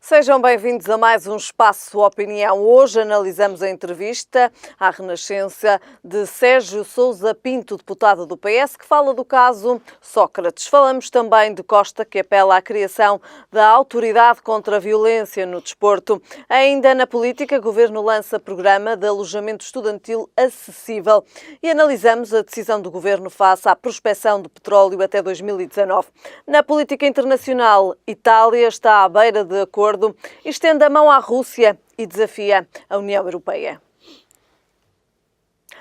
Sejam bem-vindos a mais um Espaço Opinião. Hoje analisamos a entrevista à Renascença de Sérgio Sousa Pinto, deputado do PS, que fala do caso Sócrates. Falamos também de Costa, que apela à criação da Autoridade contra a Violência no Desporto. Ainda na política, o Governo lança programa de alojamento estudantil acessível e analisamos a decisão do Governo face à prospecção de petróleo até 2019. Na política internacional, Itália está à beira de acordo e estende a mão à Rússia e desafia a União Europeia.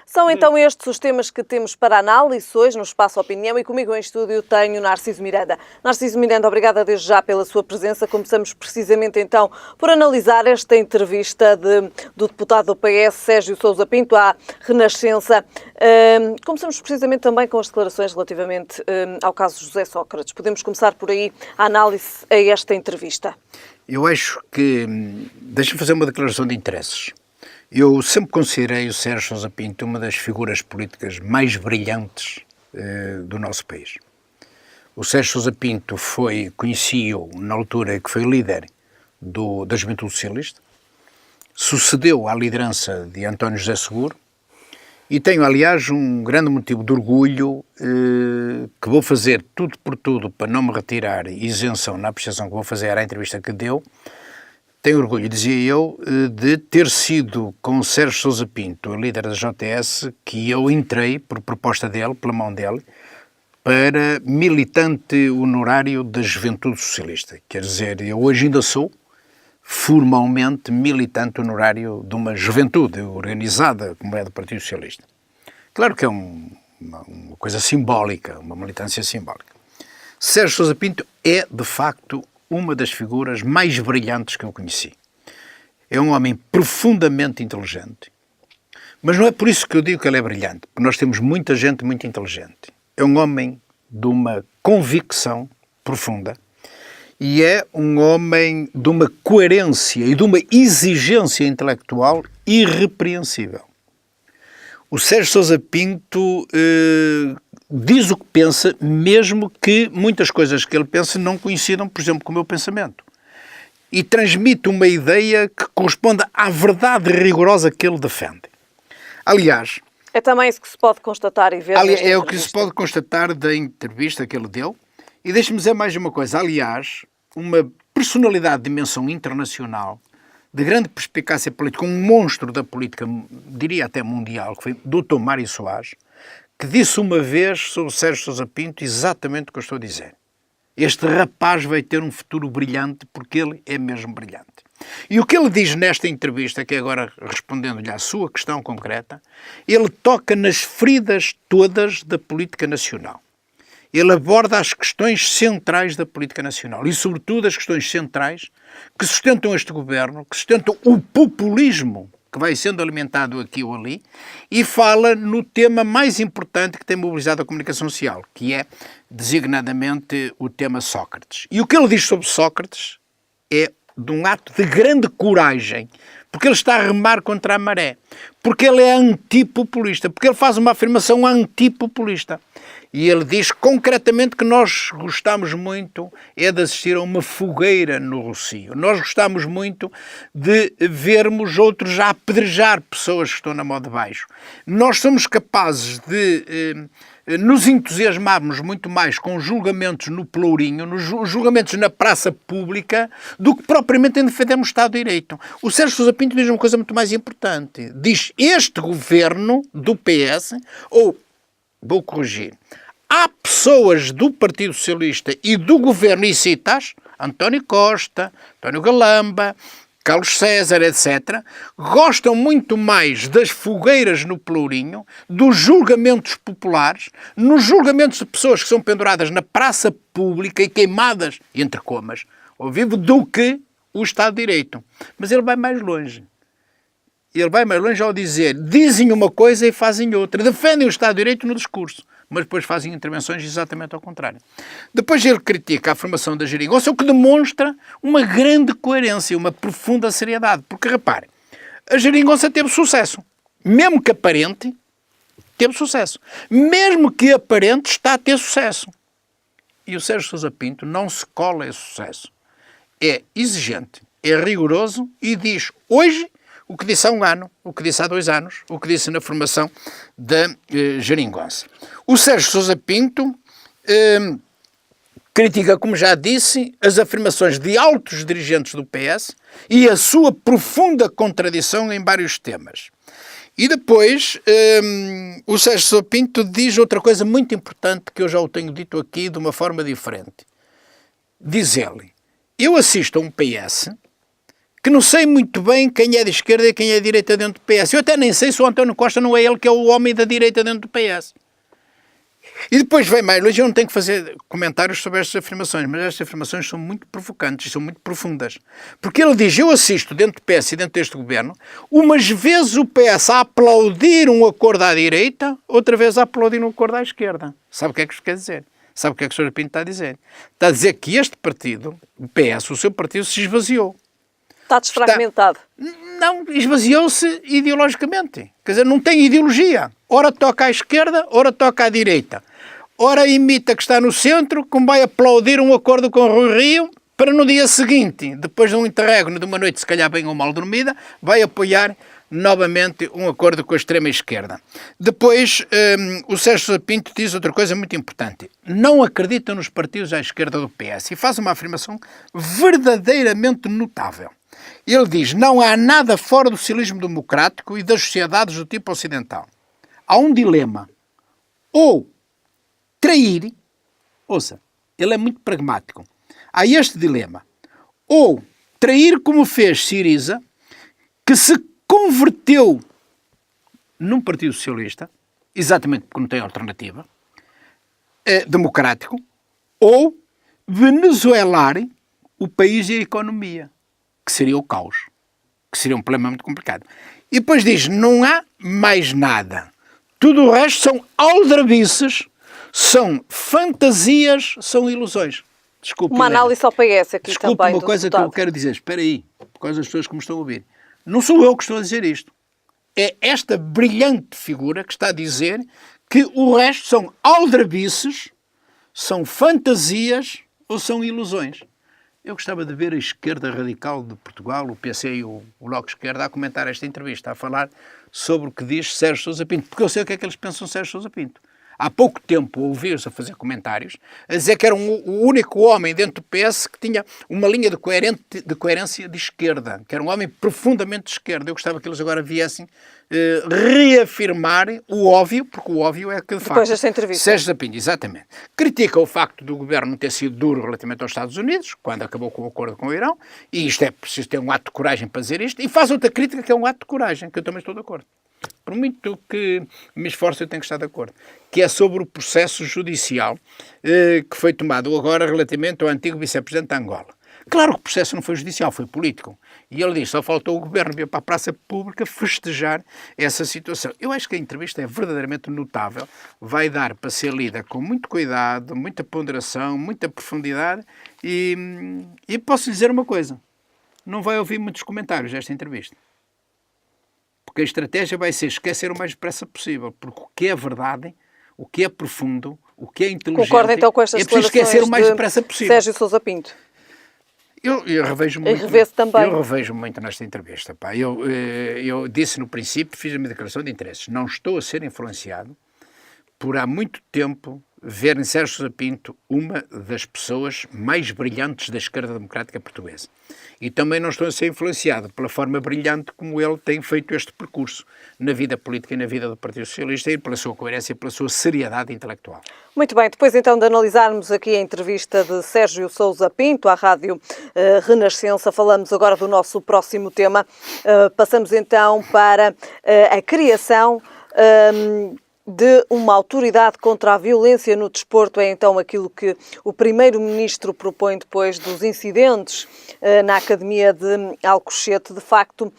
São então estes os temas que temos para análise hoje no Espaço Opinião e comigo em estúdio tenho Narciso Miranda. Narciso Miranda, obrigada desde já pela sua presença. Começamos precisamente então por analisar esta entrevista do deputado do PS, Sérgio Sousa Pinto, à Renascença. Começamos precisamente também com as declarações relativamente ao caso José Sócrates. Podemos começar por aí a análise a esta entrevista. Eu acho que... Deixa-me fazer uma declaração de interesses. Eu sempre considerei o Sérgio Sousa Pinto uma das figuras políticas mais brilhantes do nosso país. O Sérgio Sousa Pinto conheci-o na altura que foi líder da Juventude Socialista, sucedeu à liderança de António José Seguro e tenho, aliás, um grande motivo de orgulho que vou fazer tudo por tudo para não me retirar isenção na apreciação que vou fazer à entrevista que deu. Tenho orgulho, dizia eu, de ter sido com o Sérgio Sousa Pinto, líder da JS, que eu entrei, por proposta dele, pela mão dele, para militante honorário da Juventude Socialista. Quer dizer, eu hoje ainda sou formalmente militante honorário de uma juventude organizada, como é do Partido Socialista. Claro que é uma coisa simbólica, uma militância simbólica. Sérgio Sousa Pinto é, de facto, uma das figuras mais brilhantes que eu conheci. É um homem profundamente inteligente, mas não é por isso que eu digo que ele é brilhante, porque nós temos muita gente muito inteligente. É um homem de uma convicção profunda e é um homem de uma coerência e de uma exigência intelectual irrepreensível. O Sérgio Sousa Pinto diz o que pensa, mesmo que muitas coisas que ele pensa não coincidam, por exemplo, com o meu pensamento. E transmite uma ideia que corresponde à verdade rigorosa que ele defende. Aliás... É também isso que se pode constatar e ver. É o que se pode constatar da entrevista que ele deu. E deixe-me dizer mais uma coisa. Aliás, uma personalidade de dimensão internacional, de grande perspicácia política, um monstro da política, diria até mundial, que foi o Dr. Mário Soares, que disse uma vez sobre o Sérgio Sousa Pinto exatamente o que eu estou a dizer. Este rapaz vai ter um futuro brilhante porque ele é mesmo brilhante. E o que ele diz nesta entrevista, que agora respondendo-lhe à sua questão concreta, ele toca nas feridas todas da política nacional. Ele aborda as questões centrais da política nacional e, sobretudo, as questões centrais que sustentam este governo, que sustentam o populismo que vai sendo alimentado aqui ou ali, e fala no tema mais importante que tem mobilizado a comunicação social, que é, designadamente, o tema Sócrates. E o que ele diz sobre Sócrates é de um ato de grande coragem, porque ele está a remar contra a maré, porque ele é antipopulista, porque ele faz uma afirmação antipopulista. E ele diz concretamente que nós gostamos muito de assistir a uma fogueira no Rossio. Nós gostamos muito de vermos outros a apedrejar pessoas que estão na mão de baixo. Nós somos capazes de nos entusiasmarmos muito mais com julgamentos no Pelourinho, nos julgamentos na praça pública, do que propriamente em defendermos o Estado de Direito. O Sérgio Sousa Pinto diz uma coisa muito mais importante. Diz, este governo do PS, ou, vou corrigir, há pessoas do Partido Socialista e do governo, e citas, António Costa, António Galamba, Carlos César, etc., gostam muito mais das fogueiras no Pelourinho, dos julgamentos populares, nos julgamentos de pessoas que são penduradas na praça pública e queimadas, entre comas, ao vivo, do que o Estado de Direito. Mas ele vai mais longe. Ele vai mais longe ao dizer, dizem uma coisa e fazem outra, defendem o Estado de Direito no discurso, mas depois fazem intervenções exatamente ao contrário. Depois ele critica a formação da geringonça, o que demonstra uma grande coerência, uma profunda seriedade. Porque, repare, a geringonça teve sucesso. Mesmo que aparente, teve sucesso. Mesmo que aparente, está a ter sucesso. E o Sérgio Sousa Pinto não se cola a esse sucesso. É exigente, é rigoroso e diz hoje o que disse há um ano, o que disse há 2 anos, o que disse na formação da Geringonça. O Sérgio Sousa Pinto critica, como já disse, as afirmações de altos dirigentes do PS e a sua profunda contradição em vários temas. E depois, o Sérgio Sousa Pinto diz outra coisa muito importante que eu já o tenho dito aqui de uma forma diferente. Diz ele, eu assisto a um PS que não sei muito bem quem é de esquerda e quem é de direita dentro do PS. Eu até nem sei se o António Costa não é ele que é o homem da direita dentro do PS. E depois vem mais longe, eu não tenho que fazer comentários sobre estas afirmações, mas estas afirmações são muito provocantes, são muito profundas. Porque ele diz, eu assisto dentro do PS e dentro deste governo, umas vezes o PS a aplaudir um acordo à direita, outra vez a aplaudir um acordo à esquerda. Sabe o que é que isto quer dizer? Sabe o que é que o Sr. Pinto está a dizer? Está a dizer que este partido, o PS, o seu partido, se esvaziou. Está desfragmentado. Não, esvaziou-se ideologicamente. Quer dizer, não tem ideologia. Ora toca à esquerda, ora toca à direita. Ora imita que está no centro, como vai aplaudir um acordo com o Rui Rio, para no dia seguinte, depois de um interregno de uma noite se calhar bem ou mal dormida, vai apoiar novamente um acordo com a extrema-esquerda. Depois, o Sérgio Sousa Pinto diz outra coisa muito importante. Não acredita nos partidos à esquerda do PS e faz uma afirmação verdadeiramente notável. Ele diz, não há nada fora do socialismo democrático e das sociedades do tipo ocidental. Há um dilema. Ou trair, ouça, ele é muito pragmático. Há este dilema. Ou trair como fez Syriza, que se converteu num partido socialista, exatamente porque não tem alternativa, democrático, ou venezuelar o país e a economia, que seria o caos, que seria um problema muito complicado. E depois diz, não há mais nada. Tudo o resto são aldrabices, são fantasias, são ilusões. Desculpe, Uma análise ao PS aqui desculpe também uma do coisa deputado. que eu quero dizer. Espera aí, por causa das pessoas que me estão a ouvir. Não sou eu que estou a dizer isto. É esta brilhante figura que está a dizer que o resto são aldrabices, são fantasias ou são ilusões. Eu gostava de ver a esquerda radical de Portugal, o PC e o Bloco de Esquerda, a comentar esta entrevista, a falar sobre o que diz Sérgio Sousa Pinto. Porque eu sei o que é que eles pensam de Sérgio Sousa Pinto. Há pouco tempo ouvi-os a fazer comentários, a dizer que era o único homem dentro do PS que tinha uma linha de coerência de esquerda, que era um homem profundamente de esquerda. Eu gostava que eles agora viessem reafirmar o óbvio, porque o óbvio é que, de Depois facto, desta entrevista. Sérgio Sousa Pinto, exatamente, critica o facto do governo não ter sido duro relativamente aos Estados Unidos, quando acabou com o acordo com o Irão, e isto é preciso ter um ato de coragem para dizer isto, e faz outra crítica que é um ato de coragem, que eu também estou de acordo. Por muito que me esforce, eu tenho que estar de acordo, que é sobre o processo judicial que foi tomado agora relativamente ao antigo vice-presidente de Angola. Claro que o processo não foi judicial, foi político. E ele diz, só faltou o governo vir para a praça pública festejar essa situação. Eu acho que a entrevista é verdadeiramente notável, vai dar para ser lida com muito cuidado, muita ponderação, muita profundidade e posso lhe dizer uma coisa, não vai ouvir muitos comentários desta entrevista. Porque a estratégia vai ser esquecer o mais depressa possível, porque o que é verdade, o que é profundo, o que é inteligente, Concorda então com estas é preciso esquecer o mais declarações depressa de possível. Sérgio Sousa Pinto? Eu revejo muito. Revê-se também. Eu revejo muito nesta entrevista. Pá. Eu disse no princípio, fiz a minha declaração de interesses. Não estou a ser influenciado por há muito tempo ver em Sérgio Sousa Pinto uma das pessoas mais brilhantes da esquerda democrática portuguesa. E também não estou a ser influenciado pela forma brilhante como ele tem feito este percurso na vida política e na vida do Partido Socialista e pela sua coerência e pela sua seriedade intelectual. Muito bem, depois então de analisarmos aqui a entrevista de Sérgio Sousa Pinto à Rádio Renascença, falamos agora do nosso próximo tema. Passamos então para a criação de uma autoridade contra a violência no desporto. É então aquilo que o Primeiro-Ministro propõe depois dos incidentes na Academia de Alcochete. De facto,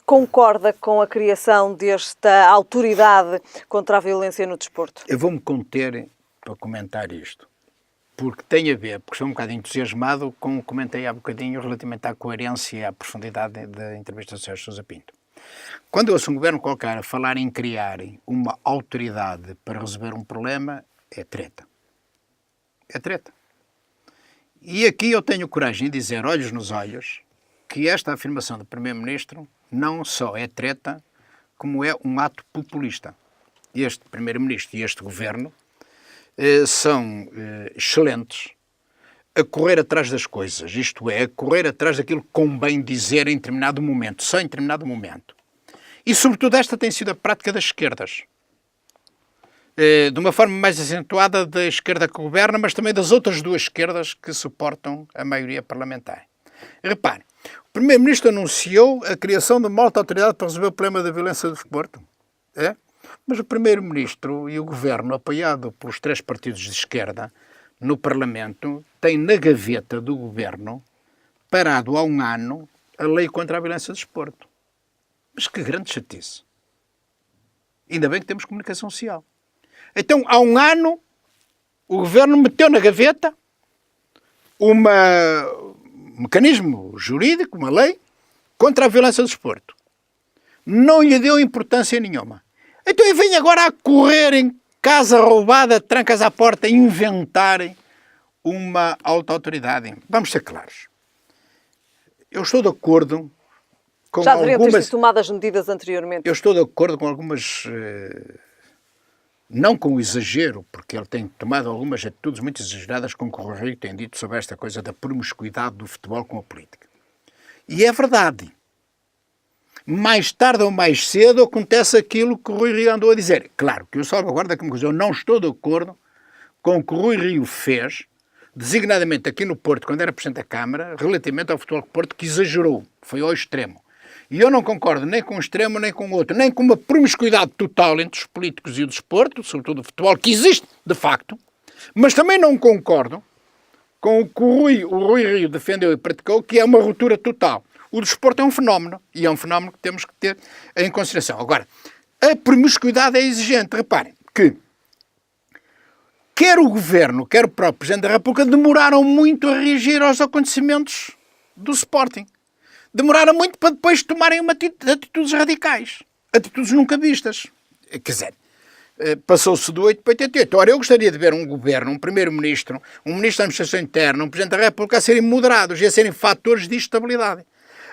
concorda com a criação desta autoridade contra a violência no desporto? Eu vou-me conter para comentar isto, porque tem a ver, porque estou um bocado entusiasmado com o que comentei há bocadinho relativamente à coerência e à profundidade da entrevista de Sérgio Sousa Pinto. Quando eu ouço um governo qualquer a falar em criar uma autoridade para resolver um problema, é treta. É treta. E aqui eu tenho coragem de dizer, olhos nos olhos, que esta afirmação do Primeiro-Ministro não só é treta, como é um ato populista. Este Primeiro-Ministro e este Governo são excelentes a correr atrás das coisas, isto é, a correr atrás daquilo que convém dizer em determinado momento, só em determinado momento. E, sobretudo, esta tem sido a prática das esquerdas. De uma forma mais acentuada da esquerda que governa, mas também das outras duas esquerdas que suportam a maioria parlamentar. Repare, o Primeiro-Ministro anunciou a criação de uma alta autoridade para resolver o problema da violência do desporto. É? Mas o Primeiro-Ministro e o Governo, apoiado pelos 3 partidos de esquerda no Parlamento, têm na gaveta do Governo, parado há um ano, a lei contra a violência do desporto. Mas que grande chatice. Ainda bem que temos comunicação social. Então, há um ano, o Governo meteu na gaveta um mecanismo jurídico, uma lei, contra a violência do desporto. Não lhe deu importância nenhuma. Então, e vem agora a correr em casa roubada, trancas à porta, inventarem uma auto-autoridade. Vamos ser claros. Eu estou de acordo com Já deveriam ter algumas... sido tomadas medidas anteriormente. Eu estou de acordo com algumas... Não com o exagero, porque ele tem tomado algumas atitudes muito exageradas, como o Rui Rio tem dito sobre esta coisa da promiscuidade do futebol com a política. E é verdade. Mais tarde ou mais cedo acontece aquilo que o Rui Rio andou a dizer. Claro que eu salvaguardo aqui uma coisa. Eu não estou de acordo com o que o Rui Rio fez, designadamente aqui no Porto, quando era Presidente da Câmara, relativamente ao futebol do Porto, que exagerou. Foi ao extremo. E eu não concordo nem com um extremo, nem com o outro, nem com uma promiscuidade total entre os políticos e o desporto, sobretudo o futebol, que existe de facto, mas também não concordo com o que o Rui Rio defendeu e praticou, que é uma ruptura total. O desporto é um fenómeno, e é um fenómeno que temos que ter em consideração. Agora, a promiscuidade é exigente. Reparem que quer o Governo, quer o próprio Presidente da República demoraram muito a reagir aos acontecimentos do Sporting. Demoraram muito para depois tomarem atitudes radicais. Atitudes nunca vistas. Quer dizer, passou-se do 8 para 88. Ora, eu gostaria de ver um Governo, um Primeiro-Ministro, um Ministro da Administração Interna, um Presidente da República a serem moderados e a serem fatores de estabilidade.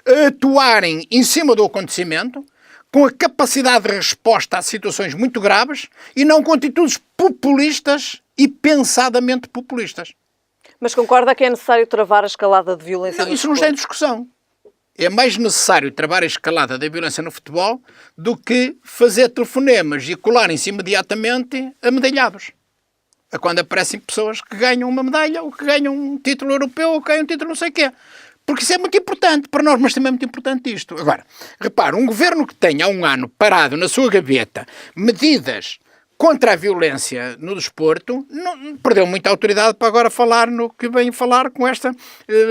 A atuarem em cima do acontecimento, com a capacidade de resposta a situações muito graves e não com atitudes populistas e pensadamente populistas. Mas concorda que é necessário travar a escalada de violência no Isso não está em discussão. É mais necessário travar a escalada da violência no futebol do que fazer telefonemas e colarem-se imediatamente a medalhados. A quando aparecem pessoas que ganham uma medalha, ou que ganham um título europeu, ou que ganham um título não sei o quê. Porque isso é muito importante para nós, mas também é muito importante isto. Agora, repara, um governo que tenha há um ano parado na sua gaveta medidas contra a violência no desporto, não, perdeu muita autoridade para agora falar no que vem falar com esta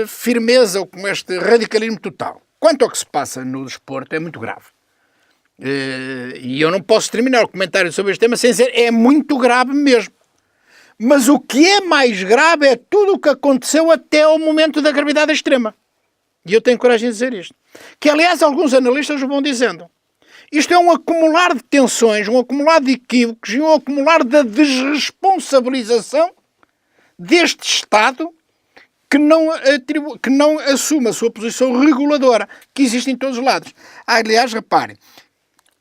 firmeza ou com este radicalismo total. Quanto ao que se passa no desporto, é muito grave. E eu não posso terminar o comentário sobre este tema sem dizer é muito grave mesmo. Mas o que é mais grave é tudo o que aconteceu até ao momento da gravidade extrema. E eu tenho coragem de dizer isto. Que, aliás, alguns analistas o vão dizendo. Isto é um acumular de tensões, um acumular de equívocos e um acumular da desresponsabilização deste Estado que não assume a sua posição reguladora, que existe em todos os lados. Aliás, reparem,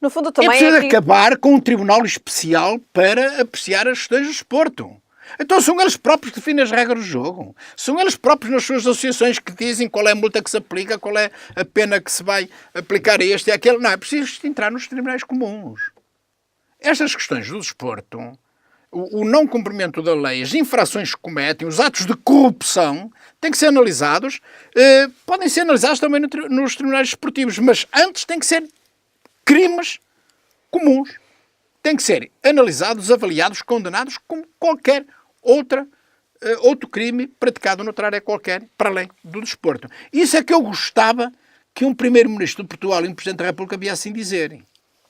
no fundo, também é preciso acabar com um tribunal especial para apreciar as questões do desporto. Então são eles próprios que definem as regras do jogo. São eles próprios nas suas associações que dizem qual é a multa que se aplica, qual é a pena que se vai aplicar a este e àquele. Não, é preciso entrar nos tribunais comuns. Estas questões do desporto, o não cumprimento da lei, as infrações que cometem, os atos de corrupção, têm que ser analisados. Podem ser analisados também nos tribunais desportivos, mas antes têm que ser crimes comuns. Têm que ser analisados, avaliados, condenados como qualquer outro crime praticado noutra área qualquer, para além do desporto. Isso é que eu gostava que um Primeiro-Ministro de Portugal e um Presidente da República viessem dizer.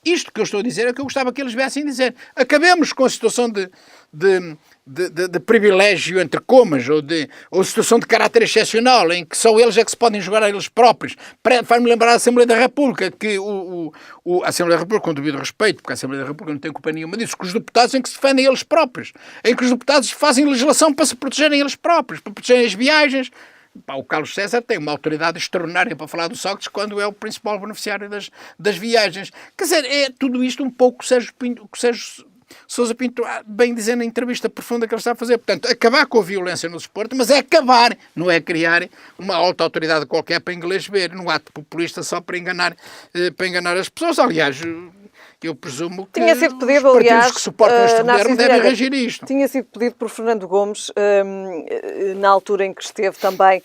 Isto que eu estou a dizer é que eu gostava que eles viessem dizer. Acabemos com a situação de privilégio entre comas ou situação de caráter excepcional em que só eles é que se podem jogar a eles próprios. Faz-me lembrar a Assembleia da República, que a Assembleia da República, com devido respeito, porque a Assembleia da República não tem culpa nenhuma disso, que os deputados em que se defendem eles próprios, em que os deputados fazem legislação para se protegerem eles próprios, para protegerem as viagens, Pá, o Carlos César tem uma autoridade extraordinária para falar do Sócrates quando é o principal beneficiário das viagens. Quer dizer, é tudo isto um pouco o que Sérgio Sousa Pinto bem dizer na entrevista profunda que ele está a fazer. Portanto, acabar com a violência no desporto, mas é acabar, não é criar uma alta autoridade qualquer para inglês ver, num ato populista só para enganar as pessoas. Aliás, eu presumo que tinha sido pedido, os partidos aliás, que suportam este governo devem reagir a isto. Tinha sido pedido por Fernando Gomes, na altura em que esteve também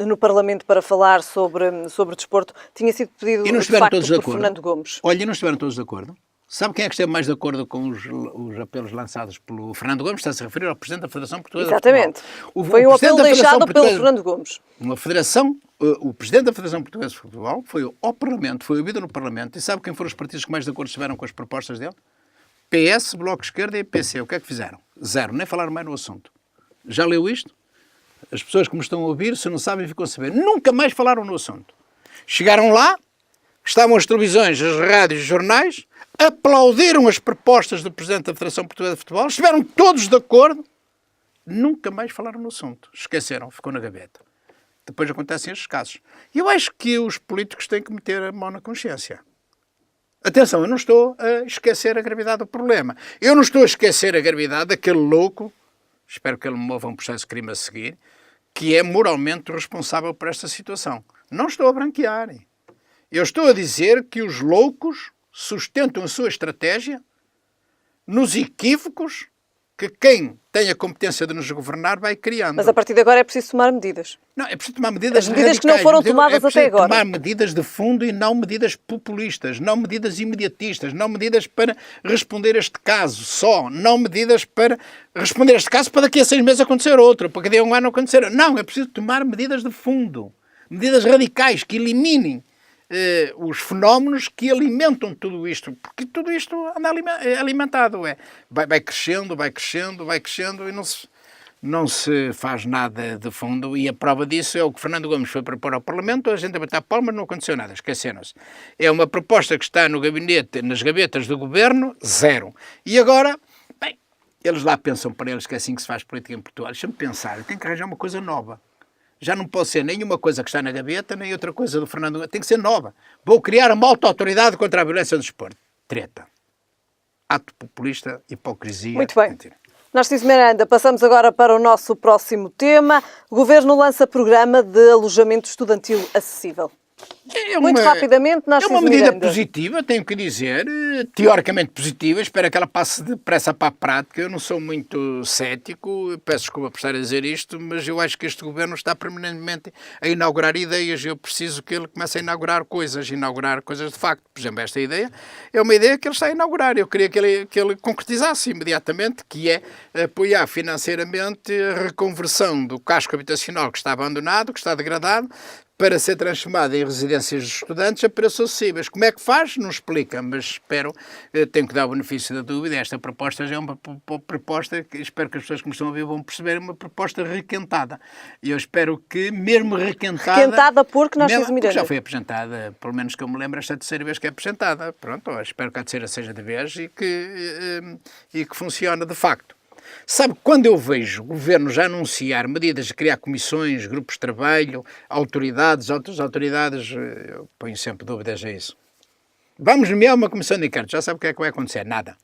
no Parlamento para falar sobre desporto, tinha sido pedido, e não de facto, todos de por acordo. Fernando Gomes. Olha, não estiveram todos de acordo. Sabe quem é que esteve mais de acordo com os apelos lançados pelo Fernando Gomes? Está-se a referir ao Presidente da Federação Portuguesa de Futebol. Exatamente. Foi um apelo deixado pelo Fernando Gomes. O Presidente da Federação Portuguesa de Futebol foi ao Parlamento, foi ouvido no Parlamento, e sabe quem foram os partidos que mais de acordo estiveram com as propostas dele? PS, Bloco de Esquerda e PC. O que é que fizeram? Zero. Nem falaram mais no assunto. Já leu isto? As pessoas que me estão a ouvir, se não sabem, ficam a saber. Nunca mais falaram no assunto. Chegaram lá, estavam as televisões, as rádios, os jornais, aplaudiram as propostas do Presidente da Federação Portuguesa de Futebol, estiveram todos de acordo, nunca mais falaram no assunto. Esqueceram, ficou na gaveta. Depois acontecem estes casos. E eu acho que os políticos têm que meter a mão na consciência. Atenção, eu não estou a esquecer a gravidade do problema. Eu não estou a esquecer a gravidade daquele louco, espero que ele me mova um processo de crime a seguir, que é moralmente responsável por esta situação. Não estou a branquear. Eu estou a dizer que os loucos sustentam a sua estratégia nos equívocos que quem tem a competência de nos governar vai criando. Mas a partir de agora é preciso tomar medidas. Não, é preciso tomar medidas As medidas radicais, que não foram tomadas até agora. tomar medidas de fundo e não medidas populistas, não medidas imediatistas, não medidas para responder a este caso só, não medidas para responder a este caso para daqui a 6 meses acontecer outro, para daqui a 1 ano acontecer. Não, é preciso tomar medidas de fundo, medidas radicais que eliminem os fenómenos que alimentam tudo isto, porque tudo isto anda alimentado, vai crescendo e não se faz nada de fundo, e a prova disso é o que Fernando Gomes foi propor ao Parlamento, a gente a bater palmas, não aconteceu nada, esqueceram-se. É uma proposta que está no gabinete, nas gavetas do Governo, zero. E agora, bem, eles lá pensam para eles que é assim que se faz política em Portugal. Deixa-me pensar, eu tenho que arranjar uma coisa nova. Já não pode ser nenhuma coisa que está na gaveta, nem outra coisa do Fernando Gomes. Tem que ser nova. Vou criar uma auto-autoridade contra a violência do desporto. Treta. Ato populista, hipocrisia. Muito bem. Narciso Miranda, passamos agora para o nosso próximo tema. O Governo lança programa de alojamento estudantil acessível. Muito rapidamente, Narciso Miranda. É uma medida positiva, tenho que dizer, teoricamente positiva, espero que ela passe depressa para a prática. Eu não sou muito cético, peço desculpa por estar a dizer isto, mas eu acho que este governo está permanentemente a inaugurar ideias. Eu preciso que ele comece a inaugurar coisas de facto. Por exemplo, esta ideia é uma ideia que ele está a inaugurar. Eu queria que ele concretizasse imediatamente, que é apoiar financeiramente a reconversão do casco habitacional que está abandonado, que está degradado, para ser transformada em residências de estudantes a preços acessíveis. Como é que faz? Não explica, mas espero, tenho que dar o benefício da dúvida. Esta proposta já é uma proposta que espero que as pessoas que me estão a ouvir vão perceber, é uma proposta requentada. E eu espero que, mesmo requentada... Requentada porque Narciso Miranda. Já foi apresentada, pelo menos que eu me lembro, esta é a terceira vez que é apresentada. Pronto, espero que a terceira seja de vez e que funcione de facto. Sabe, quando eu vejo o Governo já anunciar medidas de criar comissões, grupos de trabalho, outras autoridades, eu ponho sempre dúvidas a isso. Vamos nomear uma comissão de inquérito, já sabe o que é que vai acontecer? Nada.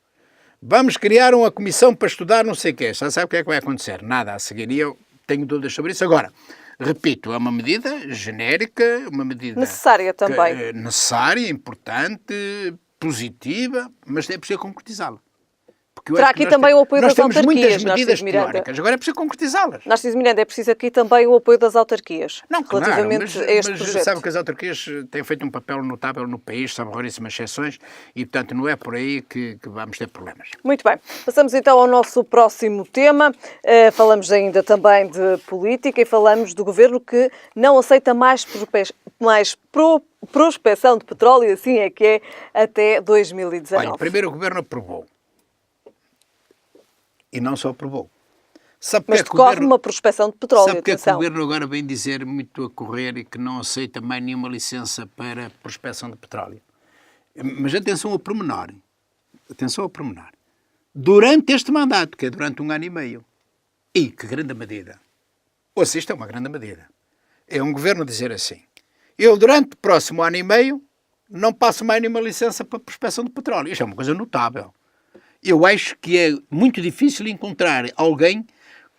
Vamos criar uma comissão para estudar não sei o quê, já sabe o que é que vai acontecer? Nada a seguir, e eu tenho dúvidas sobre isso. Agora, repito, é uma medida genérica, uma medida... necessária também. Necessária, importante, positiva, mas é preciso concretizá-la. Terá aqui também o apoio das autarquias, muitas medidas teóricas, agora é preciso concretizá-las. Narciso Miranda, é preciso aqui também o apoio das autarquias, não, relativamente claro, a este mas projeto. Sabe que as autarquias têm feito um papel notável no país, salvo raríssimas exceções, e portanto não é por aí que vamos ter problemas. Muito bem, passamos então ao nosso próximo tema. Falamos ainda também de política e falamos do Governo que não aceita mais prospecção de petróleo, e assim é que é, até 2019. Olha, primeiro o Governo aprovou. E não só aprovou. Mas decorre uma prospecção de petróleo. Sabe o que é que o Governo agora vem dizer muito a correr e que não aceita mais nenhuma licença para prospecção de petróleo? Mas atenção ao pormenor. Atenção ao pormenor. Durante este mandato, que é durante 1 ano e meio. E que grande medida. Ou seja, isto é uma grande medida. é um governo dizer assim: eu, durante o próximo ano e meio, não passo mais nenhuma licença para prospecção de petróleo. Isto é uma coisa notável. Eu acho que é muito difícil encontrar alguém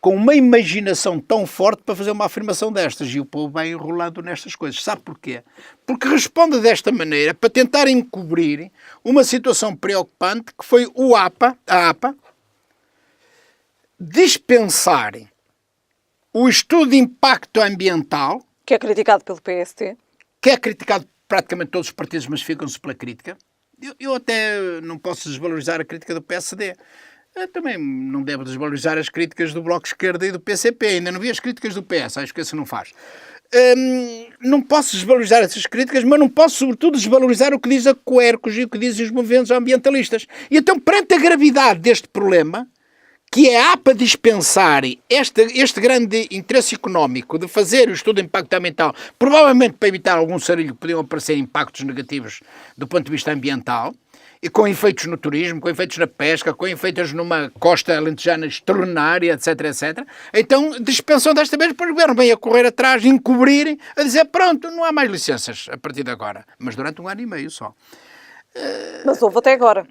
com uma imaginação tão forte para fazer uma afirmação destas. E o povo vai enrolando nestas coisas. Sabe porquê? Porque responde desta maneira para tentar encobrir uma situação preocupante que foi a APA, dispensar o estudo de impacto ambiental, Que é criticado pelo PST. que é criticado por praticamente todos os partidos, mas ficam-se pela crítica. Eu até não posso desvalorizar a crítica do PSD. Eu também não devo desvalorizar as críticas do Bloco de Esquerda e do PCP. Ainda não vi as críticas do PS, acho que isso não faz. Não posso desvalorizar essas críticas, mas não posso, sobretudo, desvalorizar o que diz a Quercus e o que dizem os movimentos ambientalistas. E então, perante a gravidade deste problema, que é a APA dispensar este grande interesse económico de fazer o estudo de impacto ambiental, provavelmente para evitar algum sarilho que podiam aparecer impactos negativos do ponto de vista ambiental, e com efeitos no turismo, com efeitos na pesca, com efeitos numa costa alentejana extraordinária, etc, etc. Então, dispensam desta vez, depois o governo vem a correr atrás, encobrir, a dizer, pronto, não há mais licenças a partir de agora. Mas durante um ano e meio só. Mas houve até agora.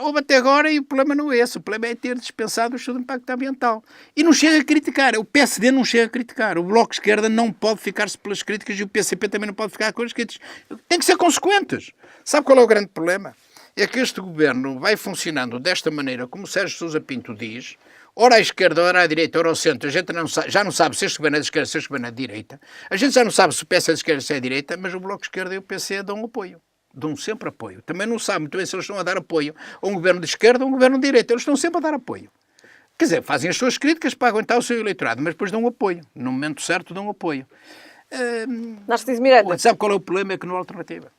Houve até agora e o problema não é esse. O problema é ter dispensado o estudo de impacto ambiental. E não chega a criticar. O PSD não chega a criticar. O Bloco de Esquerda não pode ficar-se pelas críticas e o PCP também não pode ficar com as críticas. Tem que ser consequentes. Sabe qual é o grande problema? É que este governo vai funcionando desta maneira, como o Sérgio Sousa Pinto diz, ora à esquerda, ora à direita, ora ao centro. A gente já não sabe se este governo é de esquerda, se este governo é de direita. A gente já não sabe se o PS é de esquerda, se é de direita, mas o Bloco de Esquerda e o PC dão apoio. Dão sempre apoio. Também não sabe muito bem se eles estão a dar apoio a um governo de esquerda ou a um governo de direita. Eles estão sempre a dar apoio. Quer dizer, fazem as suas críticas para aguentar o seu eleitorado, mas depois dão apoio. No momento certo dão apoio. Narciso Miranda. Sabe qual é o problema? É que não há alternativa.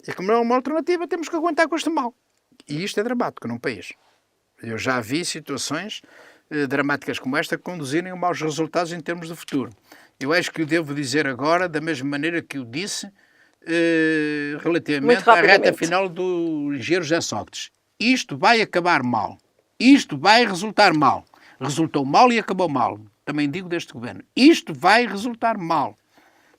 E como não há uma alternativa, temos que aguentar com este mal. E isto é dramático num país. Eu já vi situações dramáticas como esta que conduzirem a maus resultados em termos de futuro. Eu acho que o devo dizer agora da mesma maneira que o disse relativamente à reta final do engenheiro José Sócrates. Isto vai acabar mal. Isto vai resultar mal. Resultou mal e acabou mal. Também digo deste governo. Isto vai resultar mal.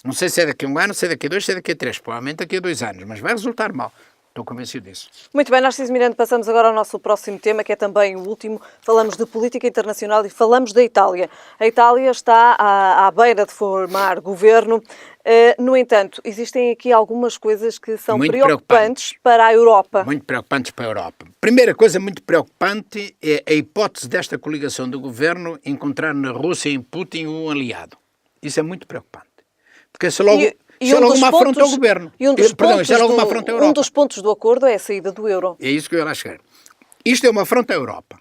Não sei se é daqui a um ano, se é daqui a 2, se é daqui a 3. Provavelmente daqui a 2 anos. Mas vai resultar mal. Estou convencido disso. Muito bem, Narciso Miranda, passamos agora ao nosso próximo tema, que é também o último. Falamos de política internacional e falamos da Itália. A Itália está à beira de formar governo. No entanto, existem aqui algumas coisas que são muito preocupantes para a Europa. Muito preocupantes para a Europa. Primeira coisa muito preocupante é a hipótese desta coligação do governo encontrar na Rússia em Putin um aliado. Isso é muito preocupante. Porque se logo... Isso é logo uma afronta ao governo. Um dos pontos do acordo é a saída do euro. É isso que eu ia lá chegar. Isto é uma afronta à Europa.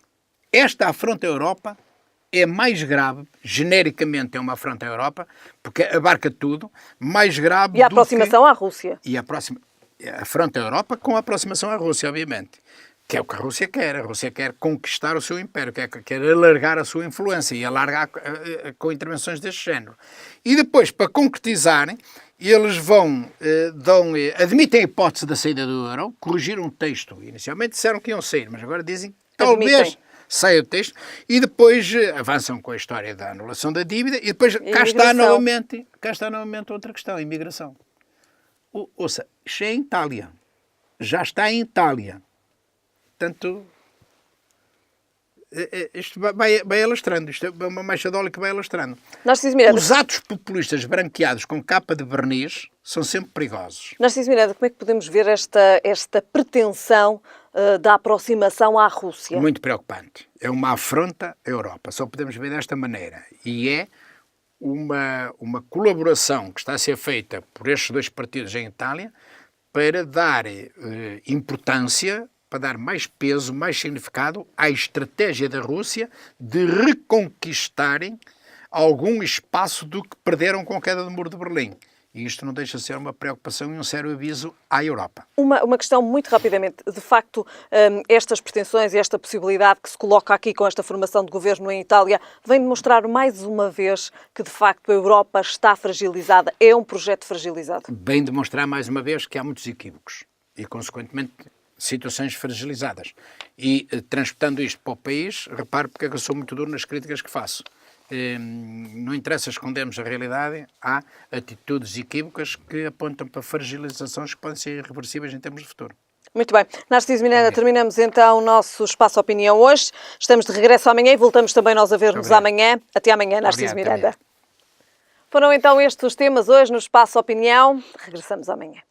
Esta afronta à Europa é mais grave, genericamente é uma afronta à Europa, porque abarca tudo, mais grave E a aproximação à Rússia. E a afronta à Europa com a aproximação à Rússia, obviamente. Que é o que a Rússia quer. A Rússia quer conquistar o seu império, quer alargar a sua influência e alargar com intervenções deste género. E depois, para concretizarem, eles admitem a hipótese da saída do euro, corrigiram o texto. Inicialmente disseram que iam sair, mas agora dizem que talvez saia o texto. E depois avançam com a história da anulação da dívida. E depois cá está novamente outra questão, a imigração. Ouça, isto é em Itália. Já está em Itália. Portanto, isto vai alastrando. Isto é uma machadólia que vai alastrando. Os atos populistas branqueados com capa de verniz são sempre perigosos. Narciso Miranda, como é que podemos ver esta pretensão da aproximação à Rússia? Muito preocupante. É uma afronta à Europa. Só podemos ver desta maneira. E é uma colaboração que está a ser feita por estes dois partidos em Itália para dar importância, para dar mais peso, mais significado à estratégia da Rússia de reconquistarem algum espaço do que perderam com a queda do Muro de Berlim. E isto não deixa de ser uma preocupação e um sério aviso à Europa. Uma questão muito rapidamente. De facto, estas pretensões e esta possibilidade que se coloca aqui com esta formação de governo em Itália vem demonstrar mais uma vez que, de facto, a Europa está fragilizada. É um projeto fragilizado. Vem demonstrar mais uma vez que há muitos equívocos e, consequentemente, situações fragilizadas. E, transportando isto para o país, repare porque é que eu sou muito duro nas críticas que faço. não interessa escondermos a realidade, há atitudes equívocas que apontam para fragilizações que podem ser irreversíveis em termos de futuro. Muito bem. Narciso Miranda, terminamos então o nosso Espaço Opinião hoje. Estamos de regresso amanhã e voltamos também nós a ver-nos amanhã. Até amanhã, Narciso Miranda. Foram então estes os temas hoje no Espaço Opinião. Regressamos amanhã.